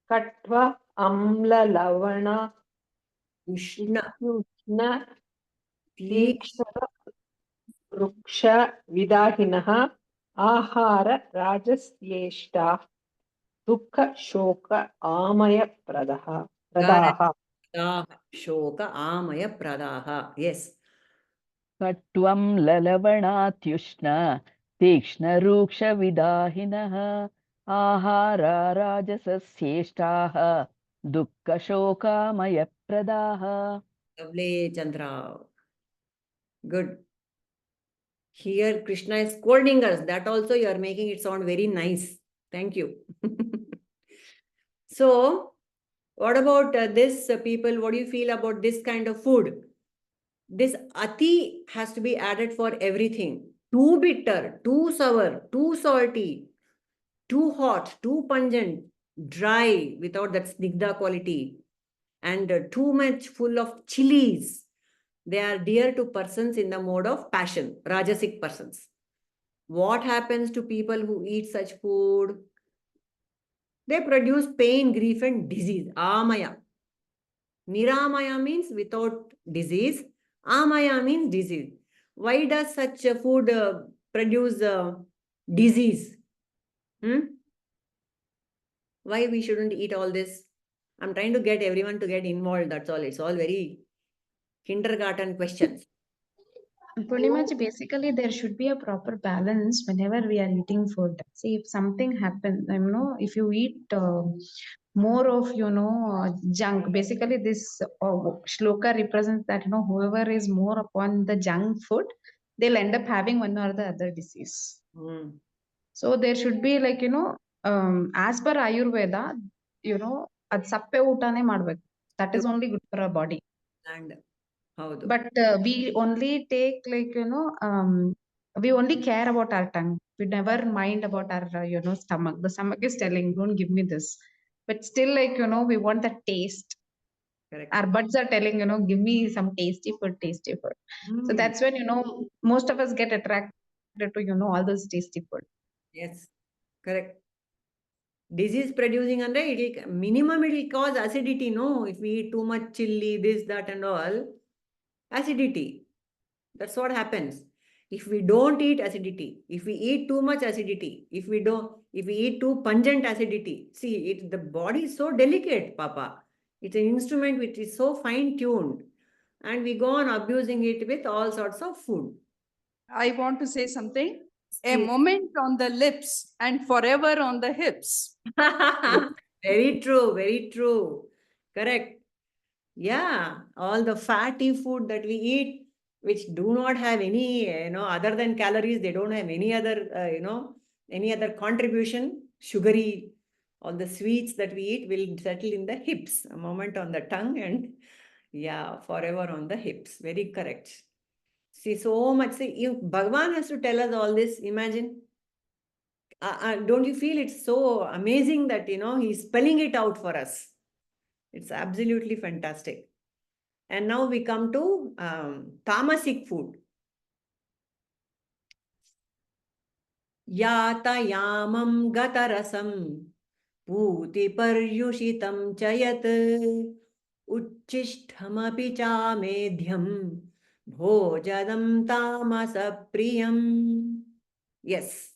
Katva, amla, lavana, ushna, tikshna, ruksha, vidhāhinaha, ahara, rajasyeshta, dukkha, shoka, amaya, pradaha. Shoka, amaya, pradaha. Yes. Katvam lalavanatyushna tikshna ruksha vidāhinaha ahara rājasasyeshtaha dukkha shokamaya pradaha. Lovely, Chandra. Good. Here Krishna is scolding us. That also you are making it sound very nice. Thank you. So, what about this people? What do you feel about this kind of food? This ati has to be added for everything. Too bitter, too sour, too salty, too hot, too pungent, dry without that snigdha quality, and too much full of chilies. They are dear to persons in the mode of passion, rājasic persons. What happens to people who eat such food? They produce pain, grief, and disease. Amaya. Niramaya means without disease. Amaya means disease. Why does such a food produce disease? Why we shouldn't eat all this? I'm trying to get everyone to get involved. That's all. It's all very kindergarten questions. Purnimaji, basically there should be a proper balance whenever we are eating food. See, if something happens, if you eat more of, junk, basically this shloka represents that, whoever is more upon the junk food, they'll end up having one or the other disease. So there should be like, as per Ayurveda, ad sappe utane madbeku. That is only good for our body. And but we only take like, we only care about our tongue. We never mind about our, stomach. The stomach is telling, don't give me this. But still like, we want the taste. Correct. Our buds are telling, give me some tasty food, tasty food. So that's when, most of us get attracted to, all those tasty food. Yes, correct. Disease producing and minimum it will cause acidity, no? If we eat too much chili, this, that and all, acidity. That's what happens. If we don't eat acidity, if we eat too much acidity, if we eat too pungent acidity, see, the body is so delicate, Papa. It's an instrument which is so fine-tuned. And we go on abusing it with all sorts of food. I want to say something. A moment on the lips and forever on the hips. Very true, very true. Correct. Yeah, all the fatty food that we eat, which do not have any, other than calories, they don't have any other, any other contribution, sugary, all the sweets that we eat will settle in the hips, a moment on the tongue and yeah, forever on the hips. Very correct. See, so much, see, if Bhagavan has to tell us all this, imagine. Don't you feel it's so amazing that, he's spelling it out for us? It's absolutely fantastic. And now we come to tāmasic food. Yata yamam gatarasam puti paryushitam chayat uchishthamapi cha medhyam bhojadam tamasa priyam. Yes.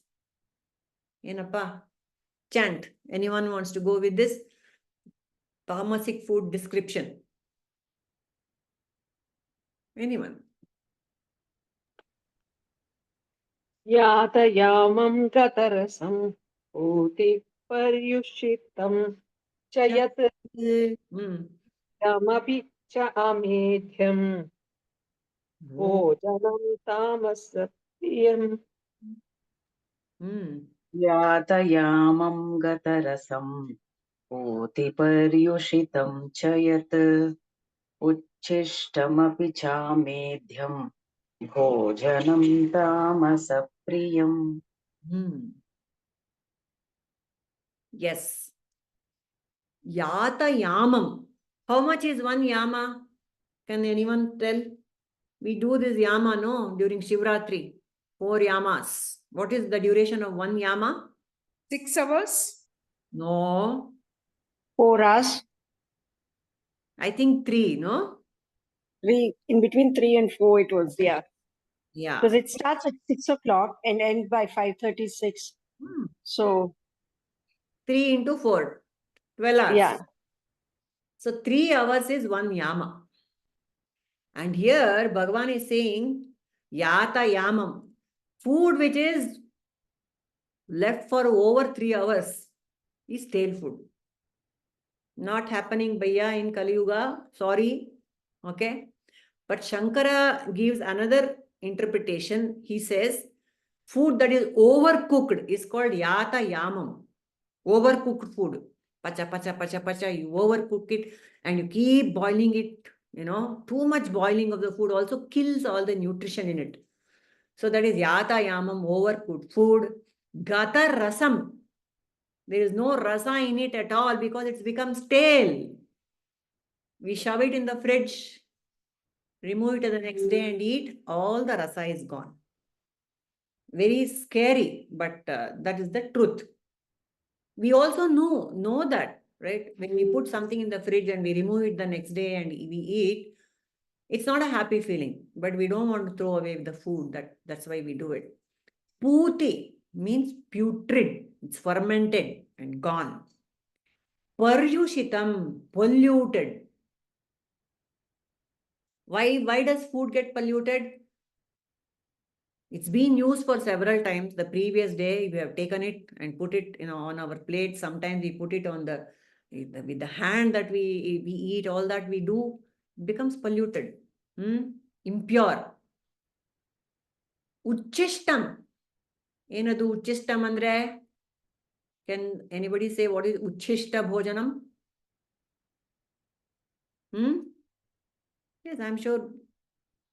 Yenappa. Chant. Anyone wants to go with this? Tāmasic food description. Anyone? Yata yamam gatarasam uti paryushitam chayat yamapi cha amedhyam bhojanam tamasa priyam. Yātayāmam gatarasam ūti paryushitam chayat uchishthamapi chāmedhyam bhojanam tāmasa priyam. Yes. Yata yamam. How much is one yama? Can anyone tell? We do this yama, no? During Shivratri. 4 yamas. What is the duration of one yama? 6 hours? No. 4 hours. I think 3, no? 3, in between 3 and 4 it was, yeah. Yeah. Because it starts at 6 o'clock and ends by 5:36. So 3 into 4. 12 hours. yeah. So 3 hours is one yama. And here Bhagavan is saying yata yamam. Food which is left for over 3 hours is stale food. Not happening, Bhaiya, in Kali Yuga. Sorry. Okay. But Shankara gives another interpretation. He says food that is overcooked is called yata yamam. Overcooked food. Pacha, pacha, pacha, pacha. You overcook it and you keep boiling it. Too much boiling of the food also kills all the nutrition in it. So that is yata yamam, overcooked food. Gata rasam. There is no rasa in it at all because it's become stale. We shove it in the fridge, remove it the next day and eat. All the rasa is gone. Very scary, but that is the truth. We also know that, right? When we put something in the fridge and we remove it the next day and we eat, it's not a happy feeling, but we don't want to throw away the food. That's why we do it. Puti means putrid. It's fermented and gone. Paryushitam, polluted. Why does food get polluted? It's been used for several times. The previous day, we have taken it and put it on our plate. Sometimes we put it on with the hand that we eat. All that we do becomes polluted, impure. Uchishtam. Enadu uchishtam andre? Can anybody say what is uchishta bhojanam? Yes, I'm sure.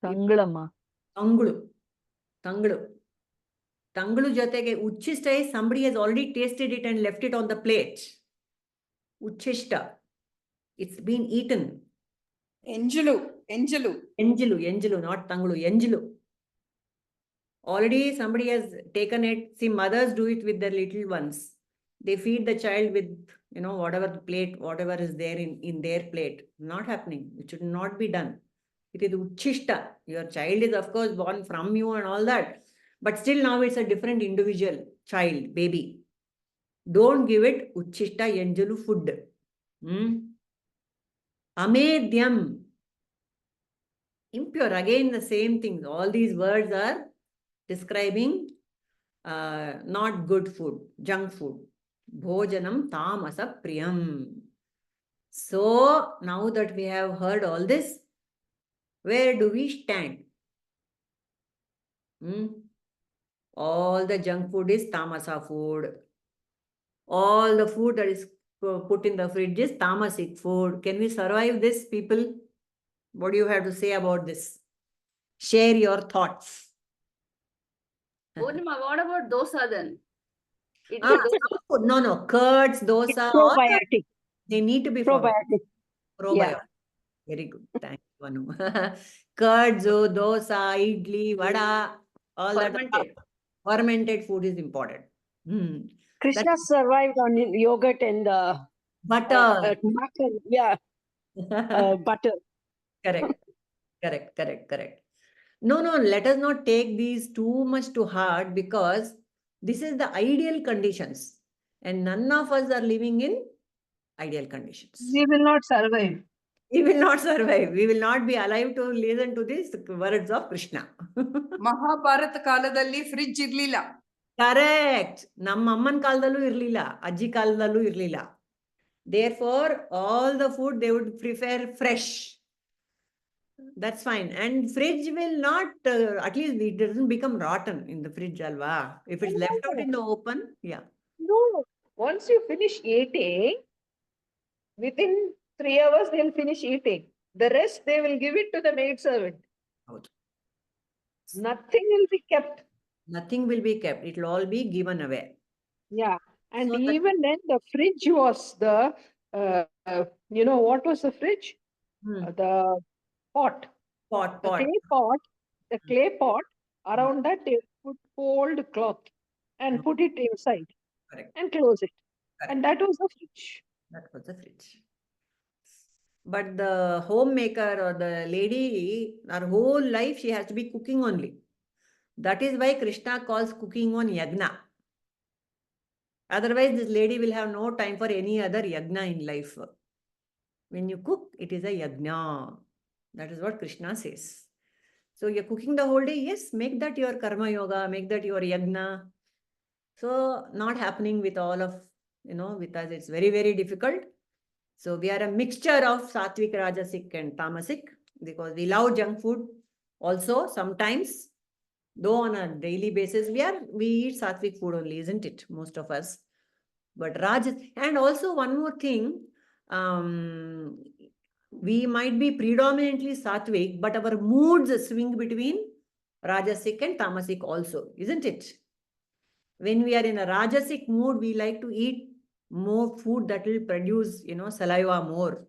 Tanglama. Tanglu jotege uchishta is somebody has already tasted it and left it on the plate. Uchishta. It's been eaten. Enjulu, not tanglu, enjulu. Already somebody has taken it. See, mothers do it with their little ones. They feed the child with, whatever the plate, whatever is there in their plate. Not happening. It should not be done. It is uchishta. Your child is, of course, born from you and all that. But still now it's a different individual child, baby. Don't give it uchishta enjulu food. Amedyam. Impure. Again, the same thing. All these words are describing not good food, junk food. Bhojanam tamasa priyam. So, now that we have heard all this, where do we stand? All the junk food is tamasa food. All the food that is put in the fridge is tamasic food. Can we survive this, people? What do you have to say about this? Share your thoughts. Purnima, what about dosa then? No. Curds, dosa. Probiotic. They need to be followed. Probiotic. Yeah. Very good. Thanks, Vanu. Curds, dosa, idli, vada, all Fermented. that. Fermented food is important. Krishna survived on yogurt and butter. Butter. Correct. No, let us not take these too much to heart because this is the ideal conditions and none of us are living in ideal conditions. We will not survive. We will not survive. We will not be alive to listen to these words of Krishna. Mahabharata kaladalli fridge irlila. Correct. Nam amman kaladallu irlila. Ajji kaladallu irlila. Therefore, all the food they would prefer fresh. That's fine. And fridge will not, at least it doesn't become rotten in the fridge, alva. If it's left out in the open, yeah. No. Once you finish eating, within 3 hours they'll finish eating. The rest they will give it to the maid servant. Out. Nothing will be kept. Nothing will be kept. It will all be given away. Yeah. And So even then the fridge was the, what was the fridge? The pot. Pot. The clay pot, around that they put cold cloth and put it inside. Correct. And close it. Correct. And that was the fridge. That was the fridge. But the homemaker or the lady, her whole life, she has to be cooking only. That is why Krishna calls cooking one yagna. Otherwise, this lady will have no time for any other yagna in life. When you cook, it is a yagna. That is what Krishna says. So you're cooking the whole day. Yes, make that your karma yoga, make that your yagna. So not happening with all of, with us, it's very, very difficult. So we are a mixture of sāttvic, rājasic and tāmasic because we love junk food. Also, sometimes, though on a daily basis, we eat sāttvic food only, isn't it? Most of us. But Rajas, and also one more thing, we might be predominantly sattvic, but our moods swing between rājasic and tāmasic also, isn't it? When we are in a rājasic mood, we like to eat more food that will produce, saliva more.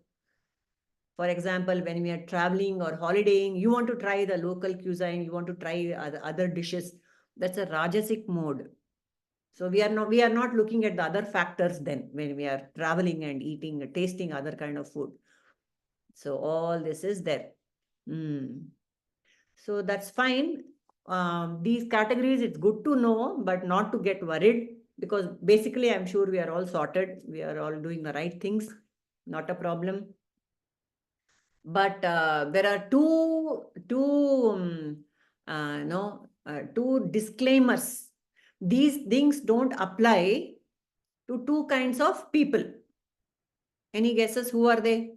For example, when we are traveling or holidaying, you want to try the local cuisine, you want to try other dishes. That's a rājasic mode. So we are not looking at the other factors then when we are traveling and eating, tasting other kind of food. So all this is there. So that's fine. These categories, it's good to know, but not to get worried, because basically I'm sure we are all sorted. We are all doing the right things. Not a problem. But there are two disclaimers. These things don't apply to two kinds of people. Any guesses who are they?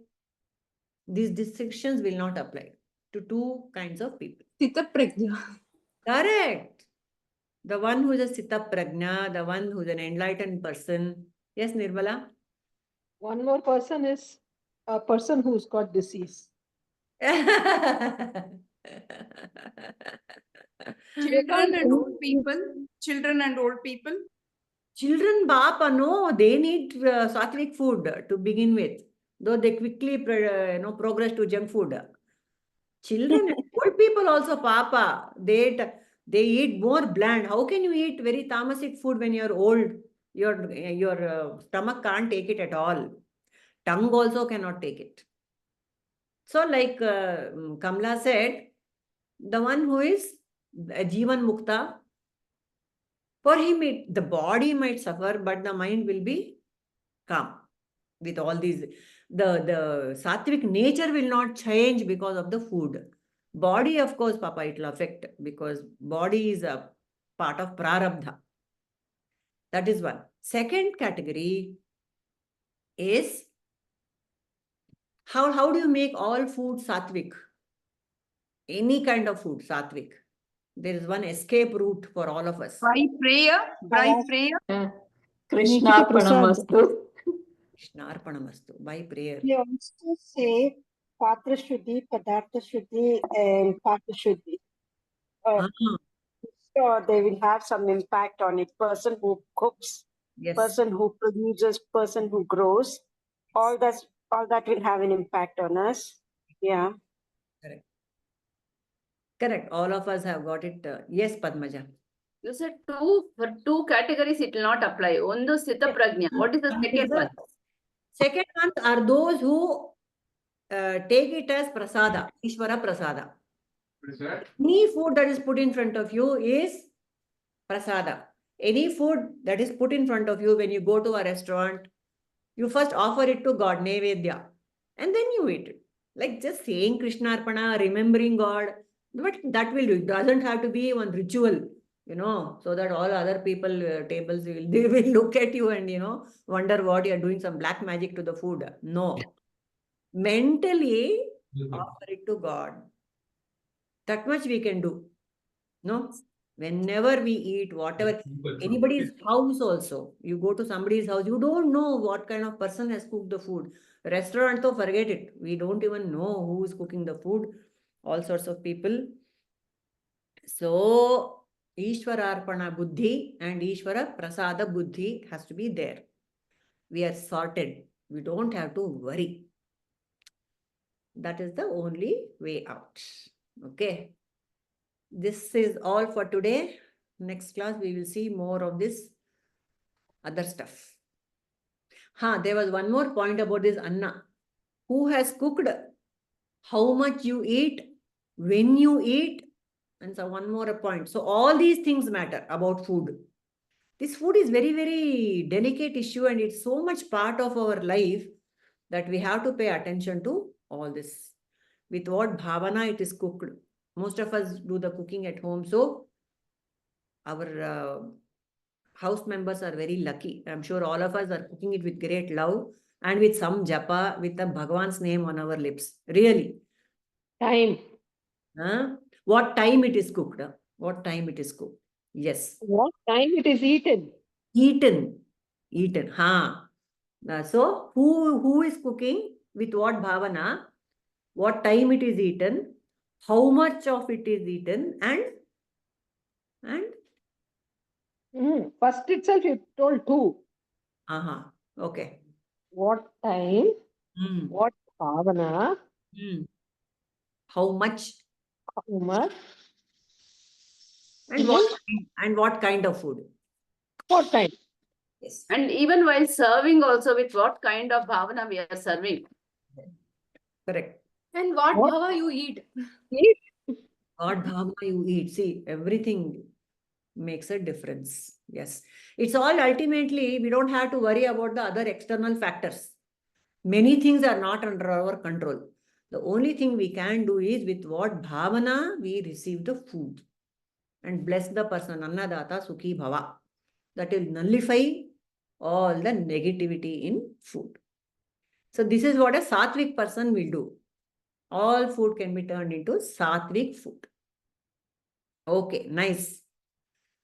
These distinctions will not apply to two kinds of people. Sthita-prajna. Correct. The one who is a sthita-prajna, the one who is an enlightened person. Yes, Nirmala? One more person is a person who's got disease. Children and old people. Children and old people. Children, Bapa, no, they need sattvic food to begin with, though they quickly progress to junk food. Children and old people also, Papa, they eat more bland. How can you eat very tāmasic food when you're old? Your stomach can't take it at all. Tongue also cannot take it. So like Kamla said, the one who is Jivan Mukta, for him the body might suffer, but the mind will be calm with all these. The sattvic nature will not change because of the food. Body, of course, Papa, it will affect, because body is a part of prarabdha. That is one. Second category is how do you make all food sattvic? Any kind of food sattvic. There is one escape route for all of us. By prayer. Krishnārpanamastu. Krishnārpanamastu. By prayer. We also say Patra Shuddhi, Padartha Shuddhi, and Patra Shuddhi. So they will have some impact on it. Person who cooks, yes, person who produces, person who grows, all that will have an impact on us. Yeah. Correct. All of us have got it. Yes, Padmaja. You said for two categories it will not apply. One the sthita-prajna. What is the second one? Second ones are those who take it as prasada, Ishvara prasada. Any food that is put in front of you is prasada. Any food that is put in front of you when you go to a restaurant, you first offer it to God, Nevedya, and then you eat it. Like just saying Krishnarpana, remembering God, but that will do. It doesn't have to be one ritual, so that all other people, tables, they will look at you and, wonder what you are doing, some black magic to the food. No. Mentally offer it to God. That much we can do. No? Whenever we eat, whatever, anybody's house also, you go to somebody's house, you don't know what kind of person has cooked the food. Restaurant, though, forget it. We don't even know who is cooking the food. All sorts of people. So, Ishwararpana Buddhi and Ishvara Prasada Buddhi has to be there. We are sorted. We don't have to worry. That is the only way out. Okay. This is all for today. Next class, we will see more of this other stuff. There was one more point about this Anna. Who has cooked? How much you eat? When you eat? And so one more point. So all these things matter about food. This food is very, very delicate issue, and it's so much part of our life that we have to pay attention to all this. With what bhavana it is cooked. Most of us do the cooking at home. So our house members are very lucky. I'm sure all of us are cooking it with great love and with some japa, with the Bhagavan's name on our lips. Really. Time. What time it is cooked? What time it is cooked? Yes. What time it is eaten? Eaten. Eaten. Ha. So who is cooking with what bhavana, what time it is eaten, how much of it is eaten, and First itself you told 2. Okay. What time? Mm. What bhavana? Mm. How much? How much? And what kind of food? What time? Yes. And even while serving also, with what kind of bhavana we are serving. Correct. And what bhava you eat? What bhavana you eat. See, everything makes a difference. Yes. It's all ultimately, we don't have to worry about the other external factors. Many things are not under our control. The only thing we can do is with what bhavana we receive the food. And bless the person, annadata sukhi bhava. That will nullify all the negativity in food. So this is what a sāttvic person will do. All food can be turned into sāttvic food. Okay, nice.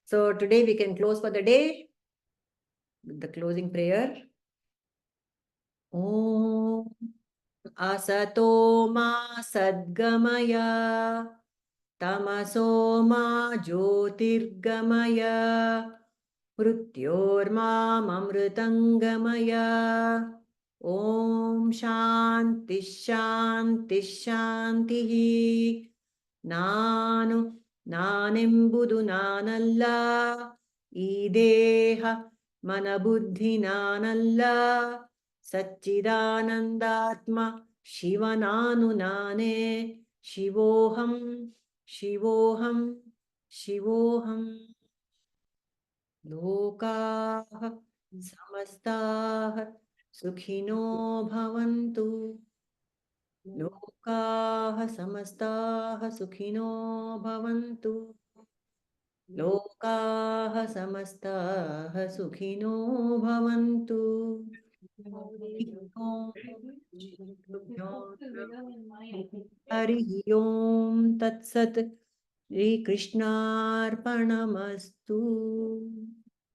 So today we can close for the day with the closing prayer. Om asato ma sadgamaya tamaso ma jyotirgamaya mrityorma amritangamaya. Om shanti shanti shanti. Nanembudu nanalla. Ideha manabuddhi nanalla. Satchidanandatma Shivananu nane. Shivoham, Shivoham, Shivoham. Lokaha samastaha sukhino bhavantu. Lokaha samastaha sukhino bhavantu. Lokaha samastaha sukhino bhavantu. Harihi Om Tat Sat. Srikrishna Arpanamastu.